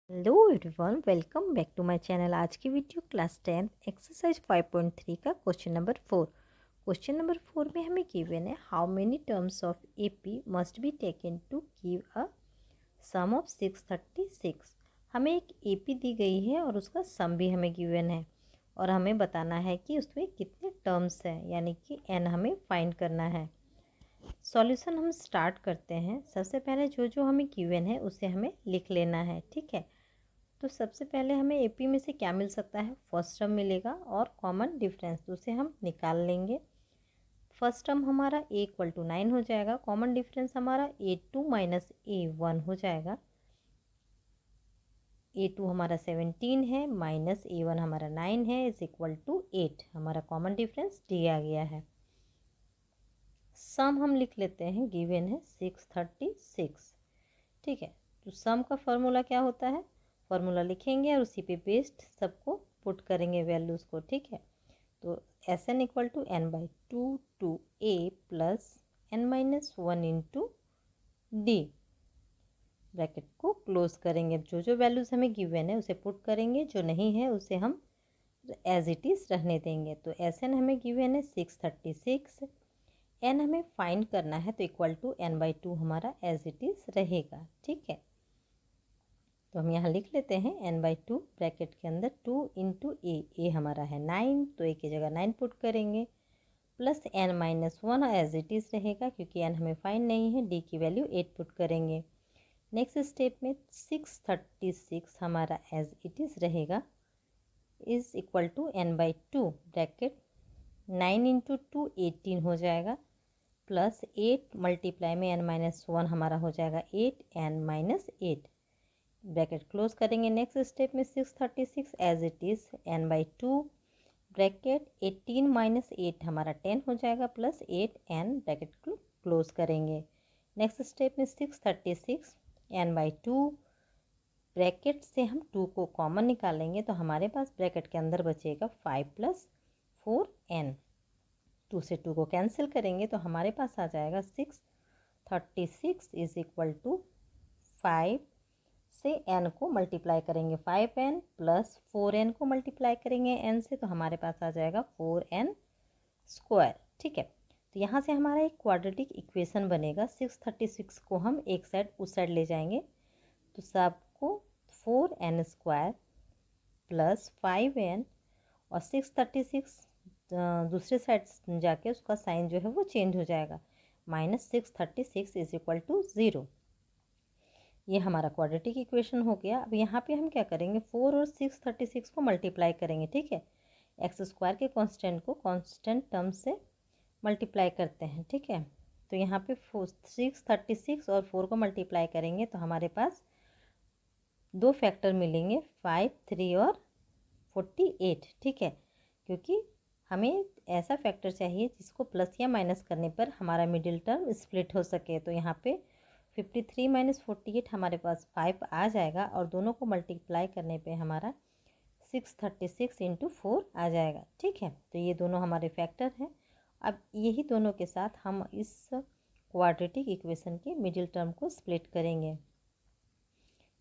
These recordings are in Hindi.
Hello everyone, welcome back to my channel. आज की वीडियो क्लास 10 एक्सरसाइज 5.3 का क्वेश्चन नंबर 4। क्वेश्चन नंबर 4 में हमें गिवन है how many terms of AP must be taken to give a sum of 636। हमें एक एपी दी गई है और उसका सम भी हमें गिवन है और हमें बताना है कि उसमें कितने टर्म्स हैं, यानी कि एन हमें फाइंड करना है। सॉल्यूशन हम स्टार्ट करते हैं। सबसे पहले जो जो हमें गिवन है उसे हमें लिख लेना है, ठीक है। तो सबसे पहले हमें एपी में से क्या मिल सकता है, फर्स्ट टर्म मिलेगा और कॉमन डिफरेंस तो उसे हम निकाल लेंगे। फर्स्ट टर्म हमारा ए इक्वल टू 9 हो जाएगा, कॉमन डिफरेंस हमारा A2 माइनस A1 हो जाएगा। A2 हमारा 17 है माइनस A1 हमारा 9 है इज इक्वल टू 8। हमारा कॉमन डिफरेंस दिया गया है। सम हम लिख लेते हैं, गिवन है 636, ठीक है। तो सम का फॉर्मूला क्या होता है, फॉर्मूला लिखेंगे और उसी पे बेस्ड सबको पुट करेंगे वैल्यूज़ को, ठीक है। तो S n equal to n by two a plus n minus 1 into d. Bracket को क्लोज करेंगे। जो जो वैल्यूज़ हमें गिवन है उसे पुट करेंगे, जो नहीं है उसे हम एज इट इज़ रहने देंगे। तो एस एन हमें गिवन है 636, एन हमें फाइंड करना है तो equal to n by two हमारा एज इट इज़ रहेगा, ठीक है। तो हम यहाँ लिख लेते हैं एन बाई टू, ब्रैकेट के अंदर 2 इंटू ए हमारा है 9, तो ए की जगह 9 पुट करेंगे, plus n minus 1 as it is रहेगा क्योंकि एन हमें फाइंड नहीं है। डी की वैल्यू 8 पुट करेंगे। नेक्स्ट स्टेप में 636 हमारा एज इट इज़ रहेगा is equal to n by two, bracket 9 into 2 18 हो जाएगा, प्लस 8 मल्टीप्लाई में एन माइनस 1 हमारा हो जाएगा 8 एन माइनस 8, ब्रैकेट क्लोज करेंगे। नेक्स्ट स्टेप में 636 as it is an by two, bracket 18 minus 8 हमारा 10 हो जाएगा, प्लस 8 एन, ब्रैकेट क्लोज करेंगे। नेक्स्ट स्टेप में 636 एन बाई टू, ब्रैकेट से हम 2 को कॉमन निकालेंगे तो हमारे पास ब्रैकेट के अंदर बचेगा 5 प्लस 4 एन। 2 से 2 को कैंसिल करेंगे तो हमारे पास आ जाएगा 636 इज इक्वल टू 5 से एन को मल्टीप्लाई करेंगे 5n प्लस 4n को मल्टीप्लाई करेंगे एन से, तो हमारे पास आ जाएगा 4n स्क्वायर, ठीक है। तो यहाँ से हमारा एक क्वाड्रेटिक इक्वेशन बनेगा। 636 को हम एक साइड उस साइड ले जाएंगे तो सबको 4n स्क्वायर प्लस 5n और 636 दूसरे साइड जाके उसका साइन जो है वो चेंज हो जाएगा, माइनस 636 इज इक्वल टू 0। ये हमारा क्वाड्रेटिक इक्वेशन हो गया। अब यहाँ पे हम क्या करेंगे, 4 और 636 को मल्टीप्लाई करेंगे, ठीक है। एक्स स्क्वायर के कांस्टेंट को कांस्टेंट टर्म से मल्टीप्लाई करते हैं, ठीक है। तो यहाँ पे 636 और 4 को मल्टीप्लाई करेंगे तो हमारे पास दो फैक्टर मिलेंगे, 5, 3 और 48, ठीक है। क्योंकि हमें ऐसा फैक्टर चाहिए जिसको प्लस या माइनस करने पर हमारा मिडिल टर्म स्प्लिट हो सके। तो यहाँ पे 53 माइनस 48 हमारे पास 5 आ जाएगा और दोनों को मल्टीप्लाई करने पे हमारा 636 इंटू 4 आ जाएगा, ठीक है। तो ये दोनों हमारे फैक्टर हैं। अब यही दोनों के साथ हम इस क्वाड्रेटिक इक्वेशन के मिडिल टर्म को स्प्लिट करेंगे।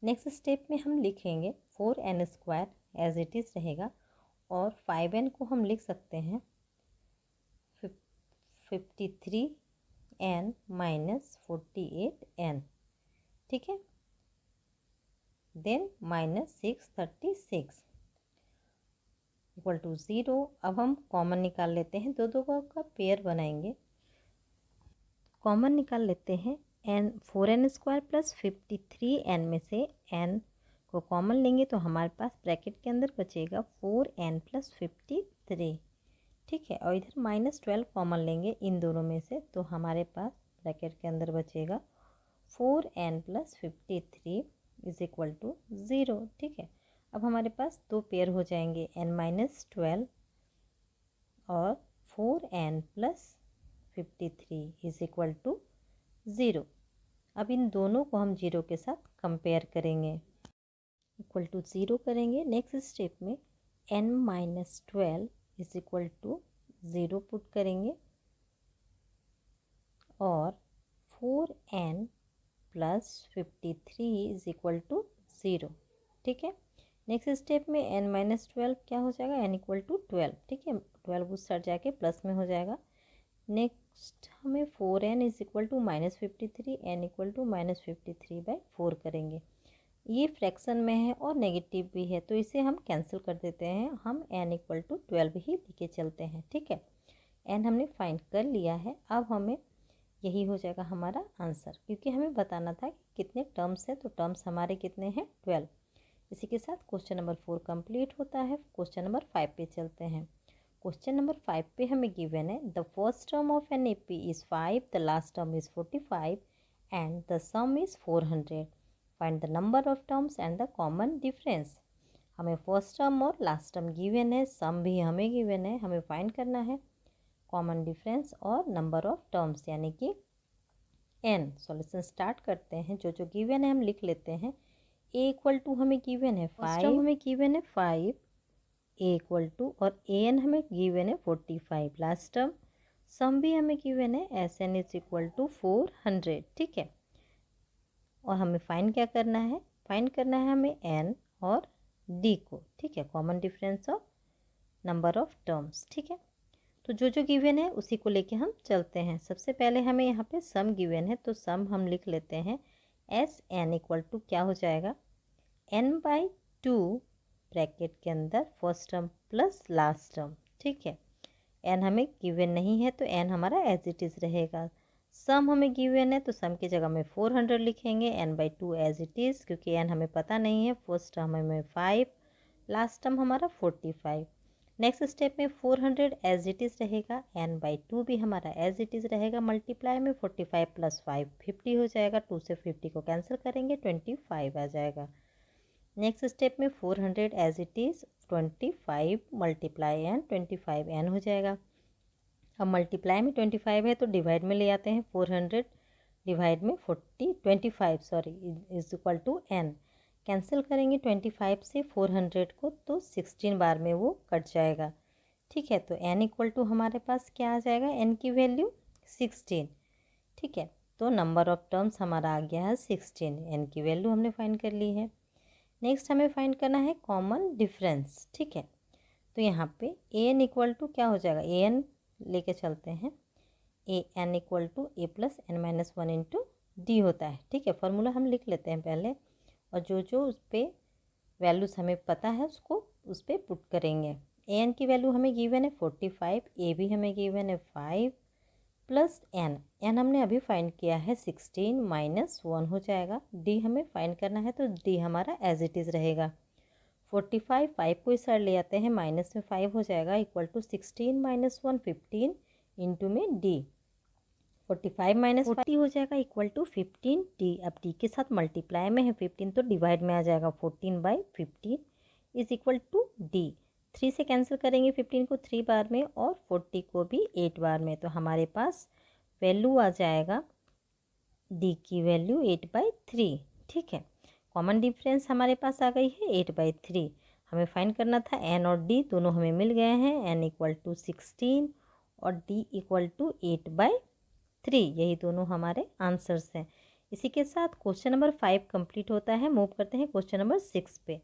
नेक्स्ट स्टेप में हम लिखेंगे 4n square as it is रहेगा और 5n को हम लिख सकते हैं 53n माइनस 48n, ठीक है। Then minus 636 equal to 0। अब हम कॉमन निकाल लेते हैं, दो का पेयर बनाएंगे। कॉमन निकाल लेते हैं, N 4n square plus 53n में से n को कॉमन लेंगे तो हमारे पास ब्रैकेट के अंदर बचेगा 4n प्लस 53, ठीक है। और इधर माइनस 12 कॉमन लेंगे इन दोनों में से तो हमारे पास ब्रैकेट के अंदर बचेगा 4n plus 53 is equal to 0, ठीक है। अब हमारे पास दो पेयर हो जाएंगे, n माइनस 12 और 4n plus 53 is equal to 0। अब इन दोनों को हम 0 के साथ कंपेयर करेंगे, इक्वल टू 0 करेंगे। नेक्स्ट स्टेप में n minus 12 is equal to 0 put करेंगे और 4n plus 53 is equal to 0। ठीक है। नेक्स्ट स्टेप में n माइनस 12 क्या हो जाएगा, n इक्वल टू 12, ठीक है। 12 उस साइड जाके प्लस में हो जाएगा। नेक्स्ट हमें 4n is equal to -53, n equal to -53/4 करेंगे। ये फ्रैक्शन में है और नेगेटिव भी है, तो इसे हम कैंसिल कर देते हैं। हम n इक्वल टू 12 ही लेके चलते हैं, ठीक है। n हमने फाइंड कर लिया है। अब हमें यही हो जाएगा हमारा आंसर, क्योंकि हमें बताना था कि कितने टर्म्स है, तो टर्म्स हमारे कितने हैं, 12। इसी के साथ क्वेश्चन नंबर 4 कंप्लीट होता है। क्वेश्चन नंबर 5 पे चलते हैं। क्वेश्चन नंबर 5 पे हमें गिवन है the first term of an AP is 5, the last term is 45 and the some is 400। Find the number of terms and the common difference. हमें फर्स्ट टर्म और लास्ट टर्म गिवन है, सम भी हमें गिवन है, हमें फाइंड करना है कॉमन डिफरेंस और नंबर ऑफ टर्म्स यानी कि n। सॉल्यूशन स्टार्ट करते हैं। जो जो गिवन है हम लिख लेते हैं। a इक्वल टू हमें गिवन है 5, हमें गिवन है 5 a इक्वल टू, और an हमें गिवन है 45 लास्ट टर्म। सम भी हमें गिवन है sn इज इक्वल टू 400, ठीक है। और हमें फाइंड क्या करना है, फाइंड करना है हमें n और d को, ठीक है, common difference of number of terms, ठीक है। तो जो जो गिवन है उसी को लेके हम चलते हैं। सबसे पहले हमें यहाँ पे सम गिवन है, तो सम हम लिख लेते हैं एस एन इक्वल टू क्या हो जाएगा, n/2 ब्रैकेट के अंदर first term plus last term, ठीक है। n हमें गिवन नहीं है तो n हमारा एज इट इज़ रहेगा। सम हमें गिवन है तो सम की जगह में 400 लिखेंगे, n/2 एज इट इज़, क्योंकि n हमें पता नहीं है। फर्स्ट टर्म हमें 5, लास्ट टर्म हमारा 45। नेक्स्ट स्टेप में 400 एज इट इज़ रहेगा, n/2 भी हमारा एज इट इज़ रहेगा। मल्टीप्लाई में 45 प्लस 5 50 हो जाएगा। 2 से 50 को कैंसिल करेंगे, 25 आ जाएगा। नेक्स्ट स्टेप में 400 as it is, 25 multiply n 25 n हो जाएगा। अब मल्टीप्लाई में 25 है तो डिवाइड में ले आते हैं। 400 डिवाइड में 25 is equal to n। Cancel करेंगे 25 से 400 को, तो 16 बार में वो कट जाएगा, ठीक है। तो n इक्वल टू हमारे पास क्या आ जाएगा, n की वैल्यू 16, ठीक है। तो नंबर ऑफ टर्म्स हमारा आ गया है 16, n की वैल्यू हमने फाइंड कर ली है। नेक्स्ट हमें फाइंड करना है कॉमन डिफरेंस, ठीक है। तो यहाँ पे ए एन इक्वल टू क्या हो जाएगा, ए एन लेके चलते हैं। A n equal to a plus n minus 1 into d होता है, ठीक है। फार्मूला हम लिख लेते हैं पहले, और जो जो उस पर वैल्यूज़ हमें पता है उसको उस पर पुट करेंगे। ए एन की वैल्यू हमें गिवन है 45, ए भी हमें गिवन है 5 प्लस एन, एन हमने अभी फाइंड किया है 16 माइनस 1 हो जाएगा। डी हमें फाइंड करना है तो डी हमारा एज इट इज़ रहेगा। 45 5 को इस साइड ले आते हैं, माइनस में 5 हो जाएगा, इक्वल टू 16 माइनस 1 15 इंटू में डी। 45 माइनस 40 हो जाएगा, इक्वल टू 15 डी। अब डी के साथ मल्टीप्लाई में है 15 तो डिवाइड में आ जाएगा, 14/15 इज इक्वल टू डी। 3 से कैंसिल करेंगे 15 को 3 बार में और 40 को भी 8 बार में, तो हमारे पास वैल्यू आ जाएगा डी की वैल्यू 8/3, ठीक है। कॉमन डिफरेंस हमारे पास आ गई है 8/3। हमें फाइंड करना था एन और डी, दोनों हमें मिल गए हैं। एन इक्वल टू 16 और डी इक्वल टू 8/3, यही दोनों हमारे आंसर्स हैं। इसी के साथ क्वेश्चन नंबर 5 कंप्लीट होता है। मूव करते हैं क्वेश्चन नंबर 6 पे।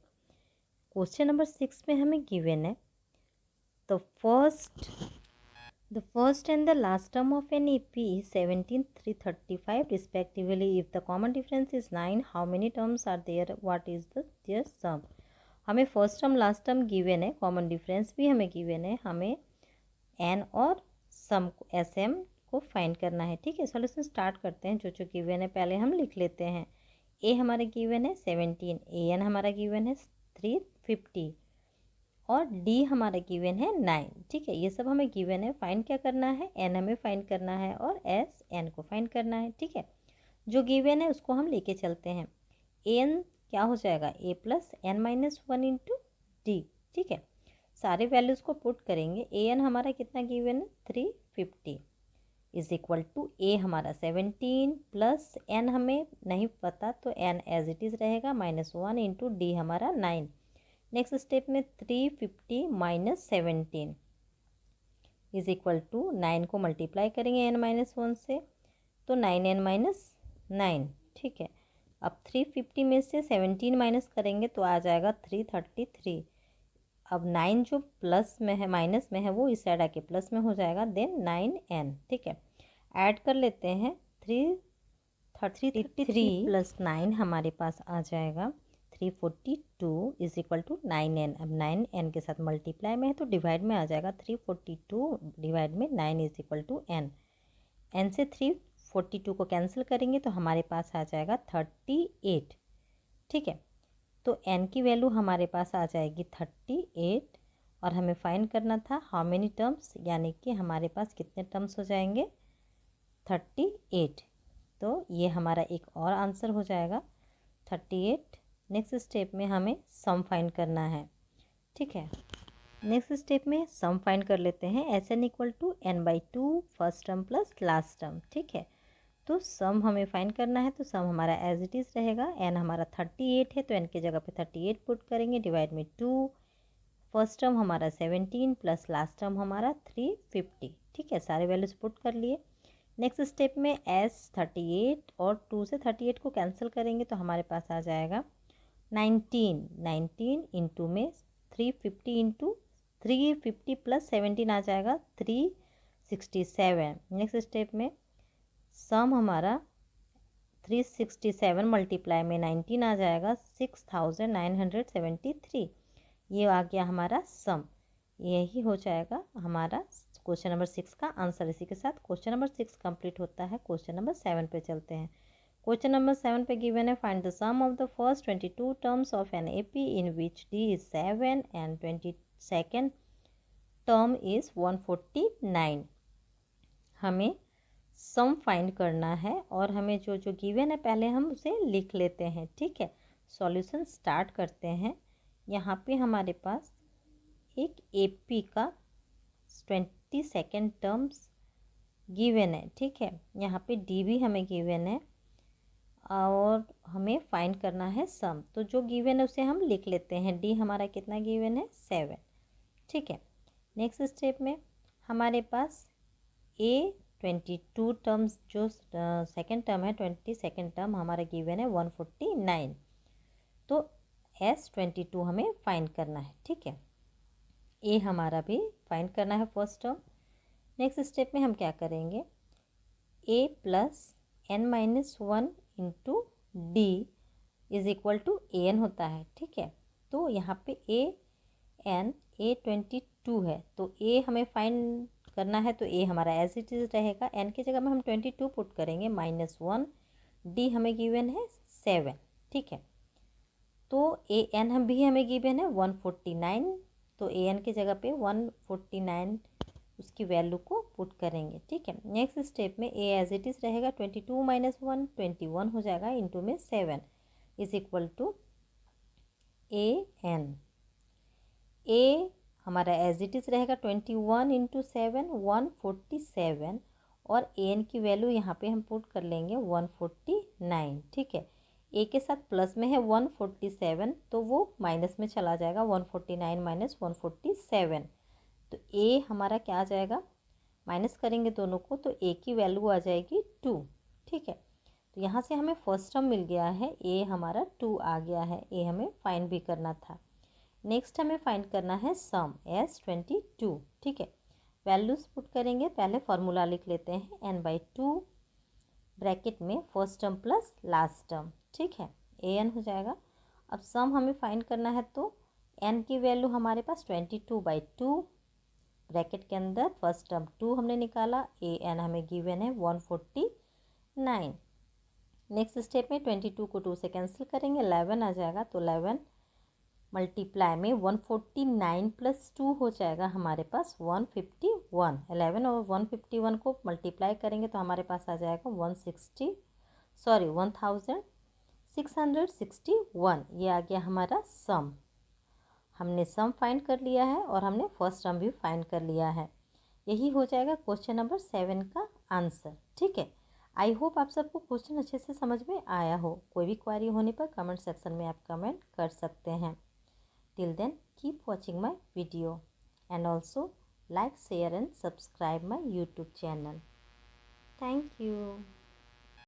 क्वेश्चन नंबर 6 में हमें गिवन है the first and the last term of an AP is 17, 335 respectively. If the common difference is 9, how many terms are there? What is their sum? हमें first term last term given है, कॉमन डिफरेंस भी हमें गिवन है, हमें एन और सम एस एम को फाइंड करना है, ठीक है। सॉल्यूशन स्टार्ट करते हैं। जो जो गिवन है पहले हम लिख लेते हैं। ए हमारे गिवन है 17, ए एन हमारा गिवन है 350 और डी हमारा गिवन है 9, ठीक है। ये सब हमें गिवन है। फाइंड क्या करना है, एन हमें फाइंड करना है और एस एन को फाइंड करना है, ठीक है। जो गिवन है उसको हम लेके चलते हैं। एन क्या हो जाएगा, a plus n minus 1 into d, ठीक है। सारे वैल्यूज़ को पुट करेंगे। ए एन हमारा कितना गिवन है 350 इज इक्वल टू ए हमारा 17 प्लस एन हमें नहीं पता तो एन एज इट इज़ रहेगा -1 इंटू डी हमारा 9। नेक्स्ट स्टेप में 350 माइनस 17 इज इक्वल टू 9 को मल्टीप्लाई करेंगे n माइनस 1 से, तो 9n माइनस 9, ठीक है। अब 350 में से 17 माइनस करेंगे तो आ जाएगा 333। अब 9 जो प्लस में है माइनस में है वो इस साइड आके प्लस में हो जाएगा, देन 9n। ठीक है, ऐड कर लेते हैं। 333 प्लस 9 हमारे पास आ जाएगा 342 इज इक्वल टू 9n। अब 9n के साथ मल्टीप्लाई में है तो डिवाइड में आ जाएगा। 342 डिवाइड में 9 is equal to n। n से 342 को कैंसिल करेंगे तो हमारे पास आ जाएगा 38। ठीक है, तो n की वैल्यू हमारे पास आ जाएगी 38 और हमें फाइंड करना था हाउ मेनी टर्म्स, यानी कि हमारे पास कितने टर्म्स हो जाएंगे 38। तो ये हमारा एक और आंसर हो जाएगा 38। नेक्स्ट स्टेप में हमें सम फाइंड करना है। ठीक है, नेक्स्ट स्टेप में सम फाइंड कर लेते हैं। Sn equal to n/2 first term plus last term. ठीक है, तो सम हमें फाइंड करना है, तो सम हमारा एज इट इज़ रहेगा। n हमारा 38 है तो n की जगह पे 38 पुट करेंगे, डिवाइड में 2। फर्स्ट टर्म हमारा 17 प्लस लास्ट टर्म हमारा 350। ठीक है, सारे वैल्यूज पुट कर लिए। नेक्स्ट स्टेप में s 38 और 2 से 38 को कैंसिल करेंगे तो हमारे पास आ जाएगा 19 इंटू में 350 इंटू 350 प्लस 17 आ जाएगा 367। नेक्स्ट स्टेप में सम हमारा 367 मल्टीप्लाई में 19 आ जाएगा 6973। ये आ गया हमारा सम। यही हो जाएगा हमारा क्वेश्चन नंबर 6 का आंसर। इसी के साथ क्वेश्चन नंबर 6 कंप्लीट होता है। क्वेश्चन नंबर 7 पे चलते हैं। क्वेश्चन नंबर 7 पे गिवन है find the sum of the first 22 terms of an AP in which d is 7 and 22nd term is 149। हमें सम फाइंड करना है और हमें जो जो गिवन है पहले हम उसे लिख लेते हैं। ठीक है, सॉल्यूशन स्टार्ट करते हैं। यहाँ पे हमारे पास एक एपी का 22nd टर्म्स गिवन है। ठीक है, यहाँ पे डी भी हमें गिवन है और हमें फाइंड करना है सम। तो जो गिवन है उसे हम लिख लेते हैं। डी हमारा कितना गिवन है 7। ठीक है, नेक्स्ट स्टेप में हमारे पास ए 22 टर्म्स जो सेकेंड टर्म है 22nd टर्म हमारा गिवन है 149। तो एस 22 हमें फाइंड करना है। ठीक है, ए हमारा भी फाइंड करना है फर्स्ट टर्म। नेक्स्ट स्टेप में हम क्या करेंगे, a plus n-1 into d is equal to a n होता है। ठीक है, तो यहाँ पे ए 22 है तो ए हमें फाइंड करना है, तो ए हमारा एज इट इज रहेगा। n की जगह में हम 22 पुट करेंगे -1। डी हमें गिवन है 7। ठीक है, तो ए एन हम भी हमें गिवन है 149, तो ए एन की जगह पे 149 उसकी वैल्यू को पुट करेंगे। ठीक है, नेक्स्ट स्टेप में ए एज इट इज रहेगा 22 - 1 21 हो जाएगा इंटू में 7 is equal to a n. A हमारा एज इट इज़ रहेगा 21 इंटू 7 147 और ए एन की वैल्यू यहाँ पे हम पुट कर लेंगे 149। ठीक है, ए के साथ प्लस में है 147 तो वो माइनस में चला जाएगा 149 माइनस 147। तो ए हमारा क्या आ जाएगा, माइनस करेंगे दोनों को तो ए की वैल्यू आ जाएगी 2। ठीक है, तो यहाँ से हमें फर्स्ट टर्म मिल गया है, ए हमारा 2 आ गया है। ए हमें फाइंड भी करना था। नेक्स्ट हमें फाइंड करना है सम S22। ठीक है, वैल्यूज पुट करेंगे। पहले फार्मूला लिख लेते हैं n/2 ब्रैकेट में first term plus last term. ठीक है, an हो जाएगा। अब सम हमें फाइंड करना है तो n की वैल्यू हमारे पास 22/2 ब्रैकेट के अंदर फर्स्ट टर्म 2 हमने निकाला, an हमें गिवन है 149। नेक्स्ट स्टेप में 22 को 2 से कैंसिल करेंगे, 11 आ जाएगा। तो 11 मल्टीप्लाई में 149 प्लस 2 हो जाएगा हमारे पास 151। 11 और 151 को मल्टीप्लाई करेंगे तो हमारे पास आ जाएगा 1661। ये आ गया हमारा सम। हमने सम फाइंड कर लिया है और हमने फर्स्ट टर्म भी फाइंड कर लिया है। यही हो जाएगा क्वेश्चन नंबर 7 का आंसर। ठीक है, आई होप आप सबको क्वेश्चन अच्छे से समझ में आया हो। कोई भी क्वेरी होने पर कमेंट सेक्शन में आप कमेंट कर सकते हैं। Till then, keep watching my video and also like, share and subscribe my YouTube channel. Thank you.